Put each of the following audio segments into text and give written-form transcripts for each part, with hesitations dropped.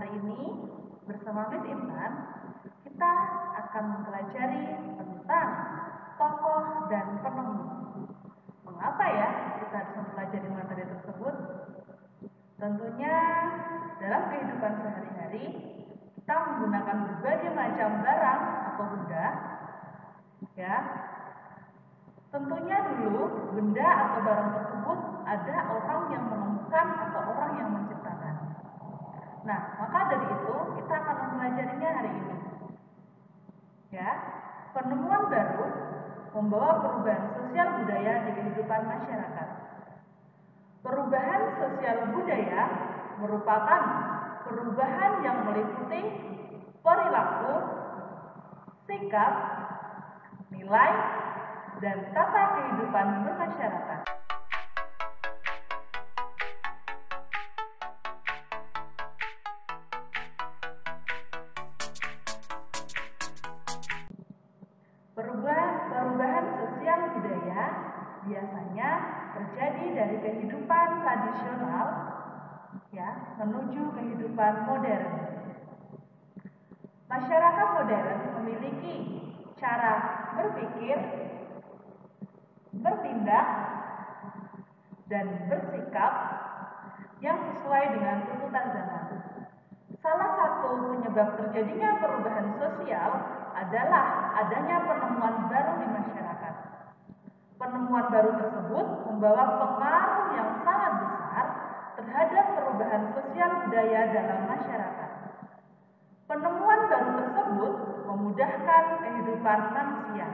Hari ini bersama Miss Intan, kita akan mempelajari tentang tokoh dan penemu. Mengapa ya kita harus mempelajari materi tersebut? Tentunya dalam kehidupan sehari-hari kita menggunakan berbagai macam barang atau benda, ya. Tentunya dulu benda atau barang tersebut ada orang yang menemukan atau orang yang menciptakan. Nah, maka dari itu kita akan mempelajarinya hari ini. Ya, penemuan baru membawa perubahan sosial budaya di kehidupan masyarakat. Perubahan sosial budaya merupakan perubahan yang meliputi perilaku, sikap, nilai, dan tata kehidupan bermasyarakat. Perubahan sosial budaya biasanya terjadi dari kehidupan tradisional ya menuju kehidupan modern. Masyarakat modern memiliki cara berpikir, bertindak, dan bersikap yang sesuai dengan tuntutan zaman. Salah satu penyebab terjadinya perubahan sosial adalah adanya penemuan baru di masyarakat. Penemuan baru tersebut membawa pengaruh yang sangat besar terhadap perubahan sosial budaya dalam masyarakat. Penemuan baru tersebut memudahkan kehidupan manusia.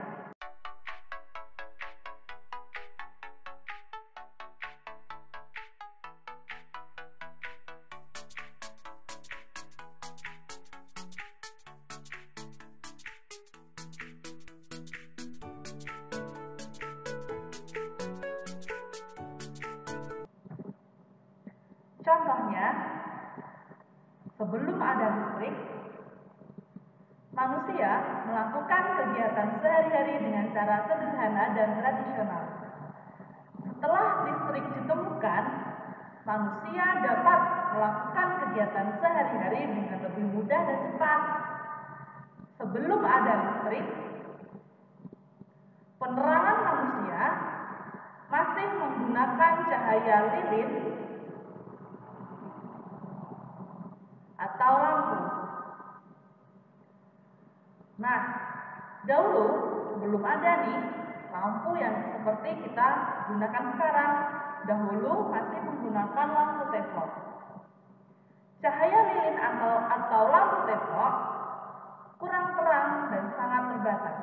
Contohnya, sebelum ada listrik, manusia melakukan kegiatan sehari-hari dengan cara sederhana dan tradisional. Setelah listrik ditemukan, manusia dapat melakukan kegiatan sehari-hari dengan lebih mudah dan cepat. Sebelum ada listrik, penerangan manusia masih menggunakan cahaya lilin atau lampu. Nah, dahulu belum ada nih lampu yang seperti kita gunakan sekarang. Dahulu masih menggunakan lampu teflon. Cahaya lilin atau lampu teflon kurang terang dan sangat terbatas.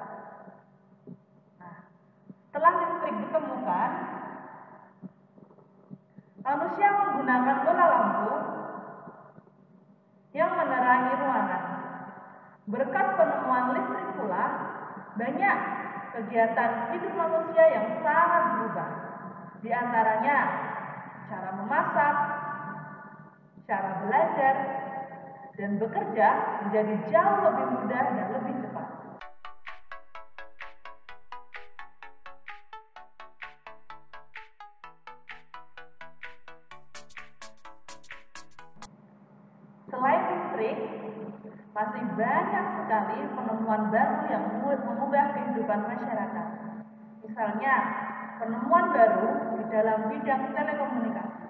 Nah, setelah listrik ditemukan, manusia menggunakan bola lampu yang menerangi ruangan. Berkat penemuan listrik pula, banyak kegiatan hidup manusia yang sangat berubah. Di antaranya cara memasak, cara belajar, dan bekerja menjadi jauh lebih mudah dan lebih cepat. Selain listrik, masih banyak sekali penemuan baru yang mengubah kehidupan masyarakat. Misalnya, penemuan baru di dalam bidang telekomunikasi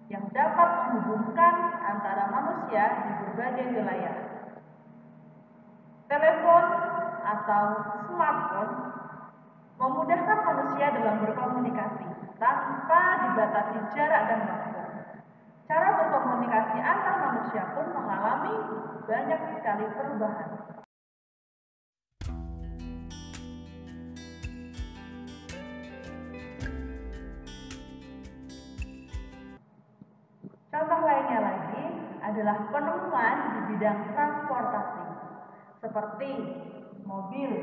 yang dapat menghubungkan antara manusia di berbagai wilayah. Telepon atau smartphone memudahkan manusia dalam berkomunikasi tanpa dibatasi jarak dan waktu. Cara berkomunikasi antar manusia pun mengalami banyak sekali perubahan. Contoh lainnya lagi adalah penemuan di bidang transportasi, seperti mobil,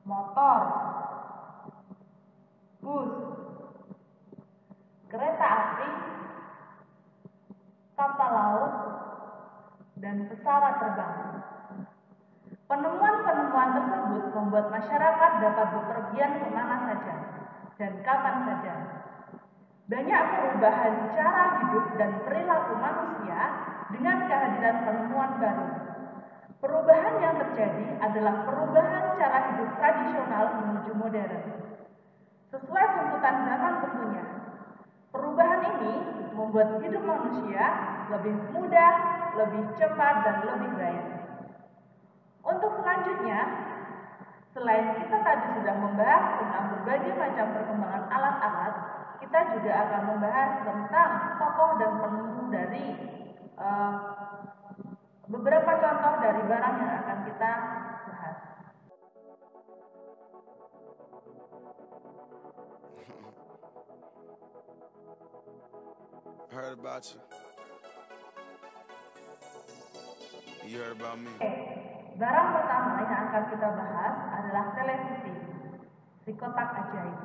motor, bus, kereta api, kapal laut, dan pesawat terbang. Penemuan-penemuan tersebut membuat masyarakat dapat bepergian kemana saja dan kapan saja. Banyak perubahan cara hidup dan perilaku manusia dengan kehadiran penemuan baru. Perubahan yang terjadi adalah perubahan cara hidup tradisional menuju modern. Sesuai tuntutan zaman tentunya. Perubahan ini membuat hidup manusia lebih mudah, lebih cepat, dan lebih baik. Untuk selanjutnya, selain kita tadi sudah membahas tentang berbagai macam perkembangan alat-alat, kita juga akan membahas tentang tokoh dan penemu dari beberapa contoh dari barang yang akan kita bahas. Heard about you. You heard about me. Barang pertama yang akan kita bahas adalah televisi, si kotak ajaib.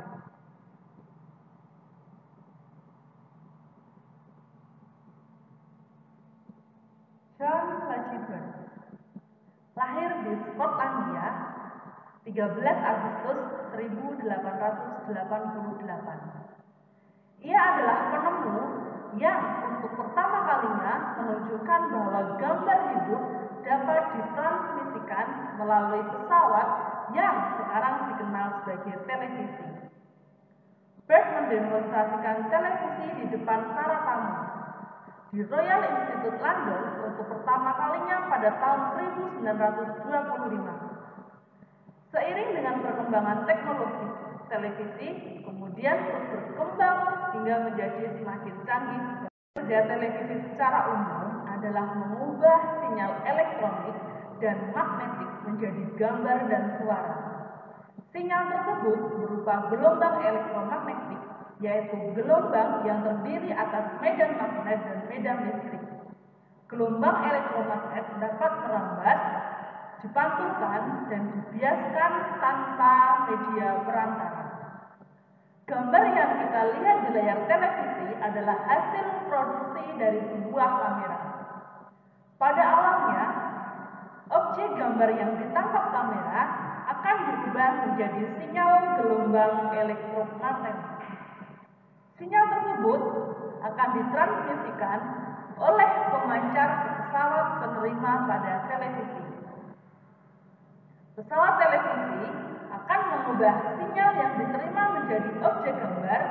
John Lachlan lahir di Skotlandia 13 Agustus 1888. Ia adalah penemu yang untuk pertama kalinya menunjukkan bahwa gambar hidup dapat ditransmisikan melalui pesawat yang sekarang dikenal sebagai televisi. Bird mendemonstrasikan televisi di depan para tamu di Royal Institute London untuk pertama kalinya pada tahun 1925. Seiring dengan perkembangan teknologi, televisi kemudian terus berkembang hingga menjadi semakin canggih. Kerja televisi secara umum adalah mengubah sinyal elektronik dan magnetik menjadi gambar dan suara. Sinyal tersebut berupa gelombang elektromagnetik, yaitu gelombang yang terdiri atas medan magnet dan medan listrik. Gelombang elektromagnet dapat merambat, dipantulkan, dan dibiaskan tanpa media perantara. Gambar yang kita lihat di layar televisi adalah hasil produksi dari sebuah kamera. Pada awalnya, objek gambar yang ditangkap kamera akan diubah menjadi sinyal gelombang elektromagnetik. Sinyal tersebut akan ditransmisikan oleh pemancar pesawat penerima pada televisi. Pesawat televisi akan mengubah sinyal yang diterima menjadi objek gambar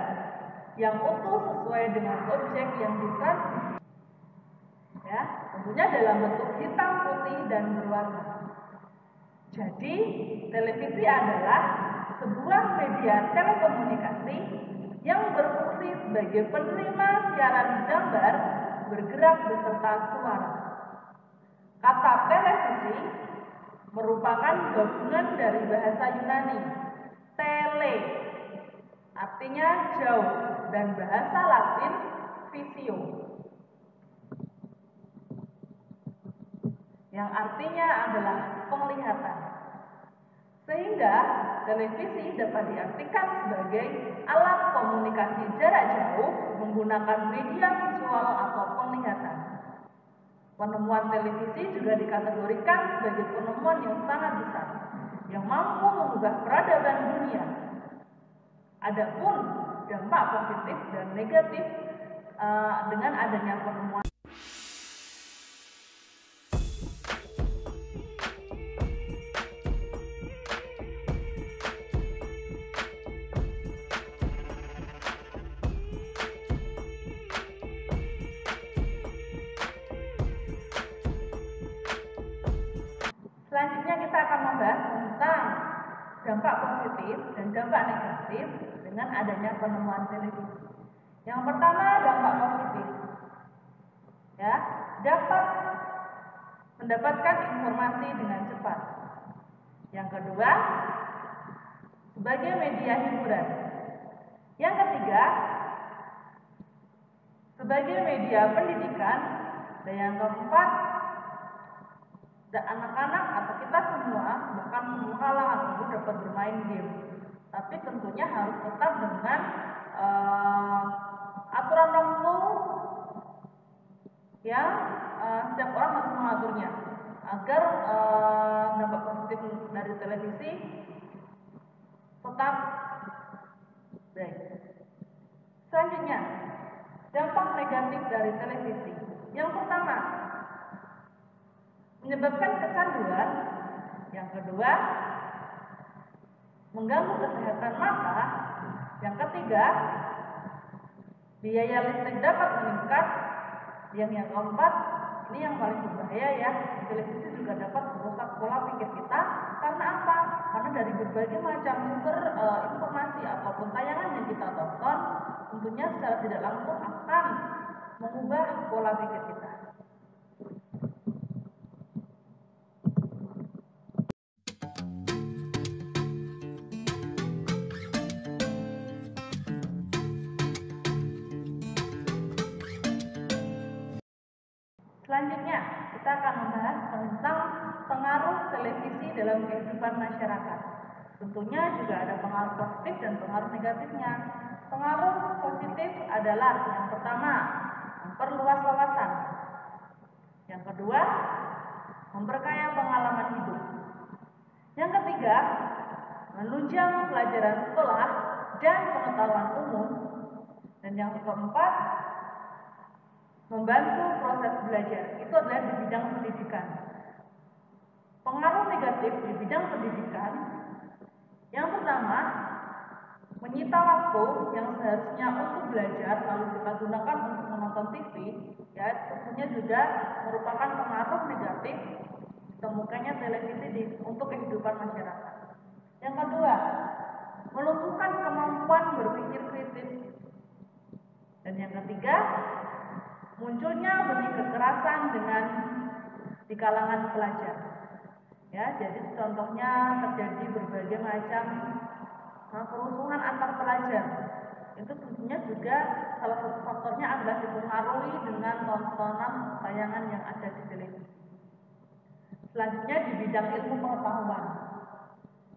yang utuh sesuai dengan objek yang ditransmisi. Ya, tentunya dalam bentuk hitam, putih, dan berwarna. Jadi, televisi adalah sebuah media telekomunikasi yang berfungsi sebagai penerima siaran gambar bergerak beserta suara. Kata televisi merupakan gabungan dari bahasa Yunani tele, artinya jauh, dan bahasa Latin visio, yang artinya adalah penglihatan. Sehingga televisi dapat diartikan sebagai alat komunikasi jarak jauh menggunakan media visual atau penglihatan. Penemuan televisi juga dikategorikan sebagai penemuan yang sangat besar, yang mampu mengubah peradaban dunia. Adapun dampak positif dan negatif dengan adanya penemuan Selanjutnya kita akan membahas tentang dampak positif dan dampak negatif dengan adanya penemuan televisi. Yang pertama, dampak positif. Ya, dapat mendapatkan informasi dengan cepat. Yang kedua, sebagai media hiburan. Yang ketiga, sebagai media pendidikan. Dan yang keempat, dan anak-anak atau kita semua, bahkan semua kalangan itu dapat bermain game. Tapi tentunya harus tetap dengan aturan waktu yang setiap orang harus mengaturnya agar dampak positif dari televisi tetap baik. Selanjutnya, dampak negatif dari televisi. Yang pertama, menyebabkan kecanduan. Yang kedua, mengganggu kesehatan mata. Yang ketiga, biaya listrik dapat meningkat. Yang keempat, ini yang paling berbahaya ya, televisi juga dapat merusak pola pikir kita. Karena apa? Karena dari berbagai macam sumber informasi ataupun tayangan yang kita tonton, tentunya secara tidak langsung akan mengubah pola pikir kita. Selanjutnya, kita akan membahas tentang pengaruh televisi dalam kehidupan masyarakat. Tentunya juga ada pengaruh positif dan pengaruh negatifnya. Pengaruh positif adalah yang pertama, memperluas wawasan. Yang kedua, memperkaya pengalaman hidup. Yang ketiga, menunjang pelajaran sekolah dan pengetahuan umum. Dan yang keempat, membantu proses belajar. Itu adalah di bidang pendidikan. Pengaruh negatif di bidang pendidikan, yang pertama, menyita waktu yang seharusnya untuk belajar lalu kita gunakan untuk menonton TV, ya tentunya juga merupakan pengaruh negatif ditemukannya televisi untuk kehidupan masyarakat. Yang kedua, melumpuhkan kemampuan berpikir kritis. Dan yang ketiga, munculnya benih kekerasan di kalangan pelajar. Ya, jadi contohnya terjadi berbagai macam kerusuhan antar pelajar. Itu tentunya juga salah satu faktornya adalah dipengaruhi dengan tontonan tayangan yang ada di televisi. Selanjutnya di bidang ilmu pengetahuan.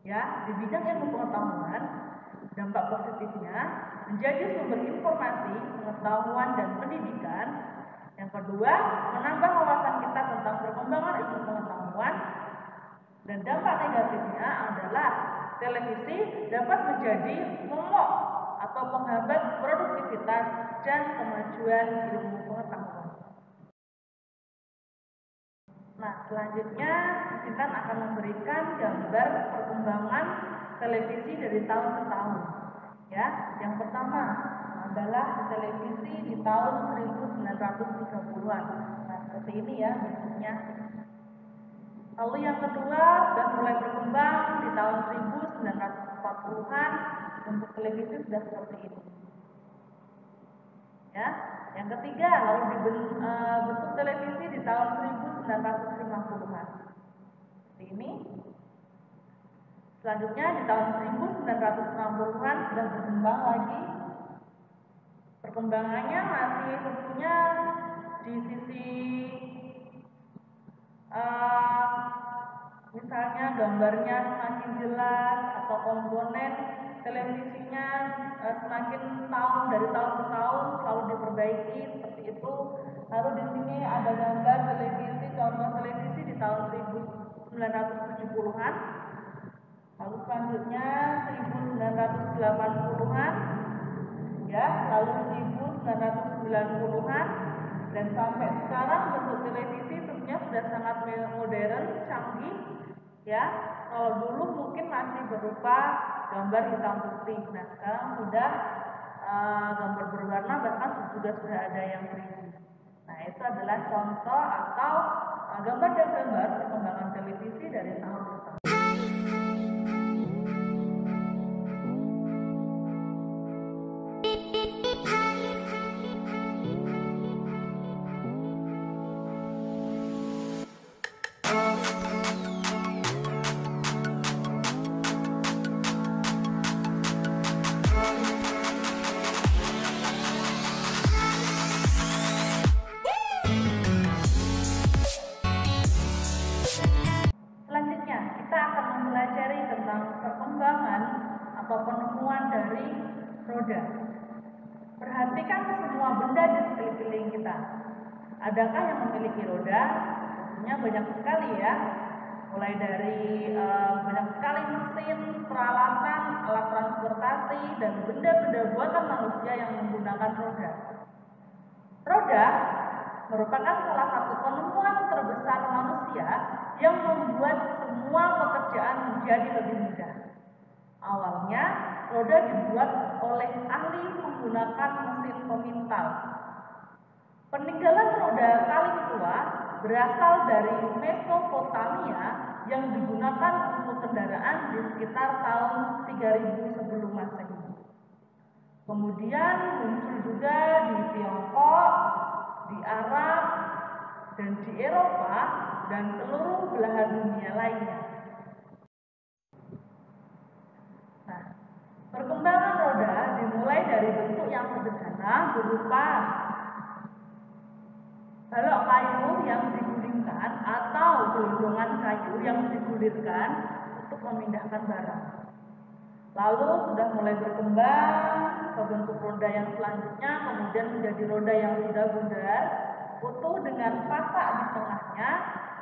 Ya, di bidang ilmu pengetahuan, dampak positifnya menjadi sumber informasi, pengetahuan dan pendidikan. Yang kedua, menambah wawasan kita tentang perkembangan ilmu pengetahuan. Dan dampak negatifnya adalah televisi dapat menjadi momok atau penghambat produktivitas dan kemajuan ilmu pengetahuan. Nah, selanjutnya Sintan akan memberikan gambar perkembangan televisi dari tahun ke tahun. Ya, yang pertama adalah televisi di tahun 1930-an. Nah, seperti ini ya bentuknya. Lalu yang kedua sudah mulai berkembang di tahun 1940-an, bentuk televisi sudah seperti ini. Ya, yang ketiga lalu bentuk televisi di tahun 1950-an. Seperti ini. Selanjutnya di tahun 1960-an sudah berkembang lagi. Perkembangannya masih tentunya di sisi misalnya gambarnya semakin jelas atau komponen televisinya semakin dari tahun ke tahun selalu diperbaiki seperti itu. Lalu di sini ada gambar televisi, contoh televisi di tahun 1970-an. Lalu selanjutnya 1980-an, ya, lalu 1990-an. Dan sampai sekarang bentuk televisi tentunya sudah sangat modern, canggih, ya. Kalau dulu mungkin masih berupa gambar hitam putih. Nah, sekarang sudah gambar berwarna, bahkan sudah ada yang 3D. Nah, itu adalah contoh atau gambar dan gambar perkembangan televisi dari tahun ke tahun. Perkembangan atau penemuan dari roda. Perhatikan semua benda di sekeliling kita. Adakah yang memiliki roda? Tentunya banyak sekali ya. mulai dari banyak sekali mesin, peralatan, alat transportasi, dan benda-benda buatan manusia yang menggunakan roda. Roda merupakan salah satu penemuan terbesar manusia yang membuat semua pekerjaan menjadi lebih mudah. Awalnya, roda dibuat oleh ahli menggunakan mesin pemintal. Peninggalan roda paling tua berasal dari Mesopotamia yang digunakan untuk kendaraan di sekitar tahun 3000 sebelum Masehi. Kemudian muncul juga di Tiongkok, di Arab, dan di Eropa, dan seluruh belahan dunia lainnya. Nah, perkembangan roda dimulai dari bentuk yang sederhana berupa balok kayu yang digulingkan atau gelondongan kayu yang digulirkan untuk memindahkan barang. Lalu sudah mulai berkembang ke bentuk roda yang selanjutnya, kemudian menjadi roda yang sudah bundar, utuh dengan pasak di tengahnya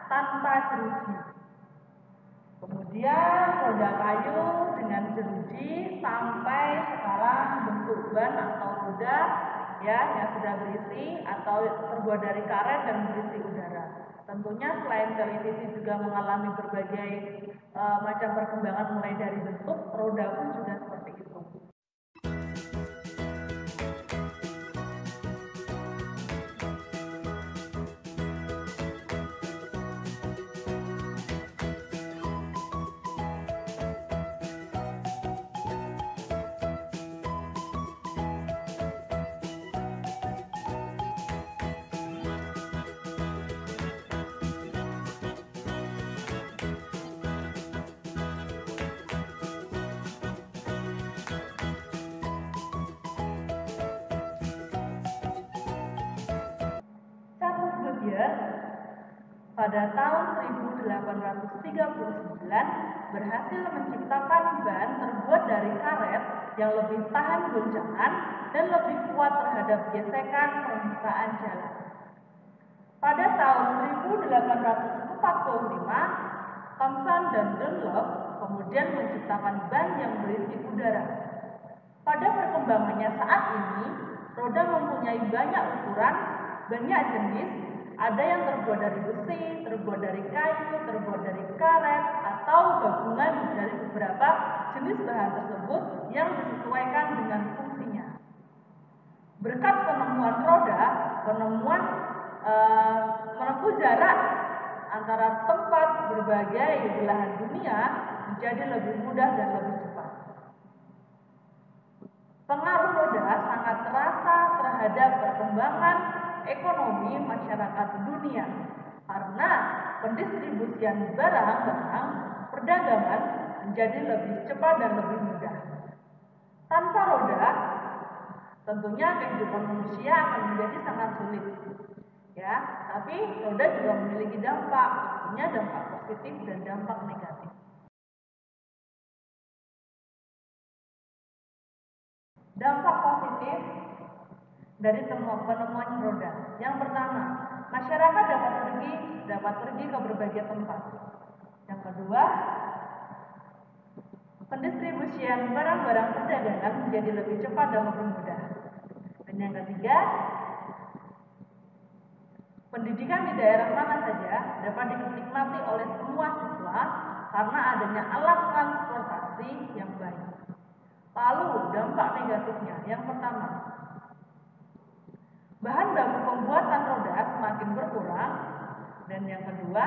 tanpa jeruji. Kemudian roda kayu dengan jeruji sampai sekarang bentuk ban atau roda yang sudah berisi atau terbuat dari karet dan berisi udara. Tentunya selain televisi juga mengalami berbagai macam perkembangan mulai dari bentuk, roda pun juga seperti itu. Pada tahun 1839 berhasil menciptakan ban terbuat dari karet yang lebih tahan goncangan dan lebih kuat terhadap gesekan permukaan jalan. Pada tahun 1845, Thomson dan Dunlop kemudian menciptakan ban yang berisi udara. Pada perkembangannya saat ini, roda mempunyai banyak ukuran, banyak jenis. Ada yang terbuat dari besi, terbuat dari kayu, terbuat dari karet, atau gabungan dari beberapa jenis bahan tersebut yang disesuaikan dengan fungsinya. Berkat penemuan roda, menempuh jarak antara tempat berbagai belahan dunia menjadi lebih mudah dan lebih cepat. Pengaruh roda sangat terasa terhadap perkembangan ekonomi masyarakat dunia karena pendistribusian barang-barang perdagangan menjadi lebih cepat dan lebih mudah. Tanpa roda, tentunya kehidupan manusia akan menjadi sangat sulit. Ya, tapi roda juga memiliki dampak, punya dampak positif dan dampak negatif. Dampak positif dari penemuan roda. Yang pertama, masyarakat dapat pergi ke berbagai tempat. Yang kedua, pendistribusian barang-barang perdagangan menjadi lebih cepat dan lebih mudah. Dan yang ketiga, pendidikan di daerah mana saja dapat dinikmati oleh semua siswa karena adanya alat transportasi yang baik. Lalu dampak negatifnya, yang pertama, bahan baku pembuatan roda semakin berkurang, dan yang kedua,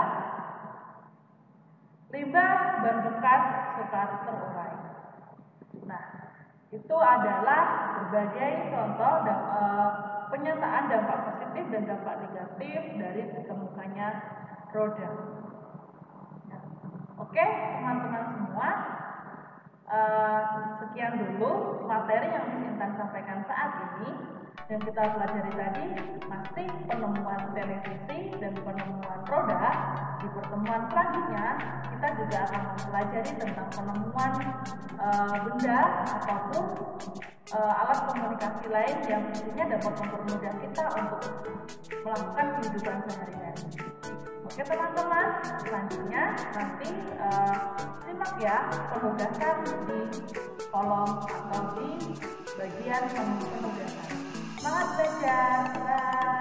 limbah ban bekas suka terurai. Nah, itu adalah berbagai contoh penyataan dampak positif dan dampak negatif dari ditemukannya roda. Nah, oke, teman-teman semua, sekian dulu materi yang Miss Intan sampaikan saat ini. Yang kita pelajari tadi masih penemuan televisi dan penemuan roda. Di pertemuan selanjutnya kita juga akan mempelajari tentang penemuan benda ataupun alat komunikasi lain yang tentunya dapat mempermudah kita untuk melakukan kehidupan sehari-hari. Oke teman-teman, selanjutnya nanti simak ya penugasan di kolom atau di bagian penugasan. Semangat belajar. Bye.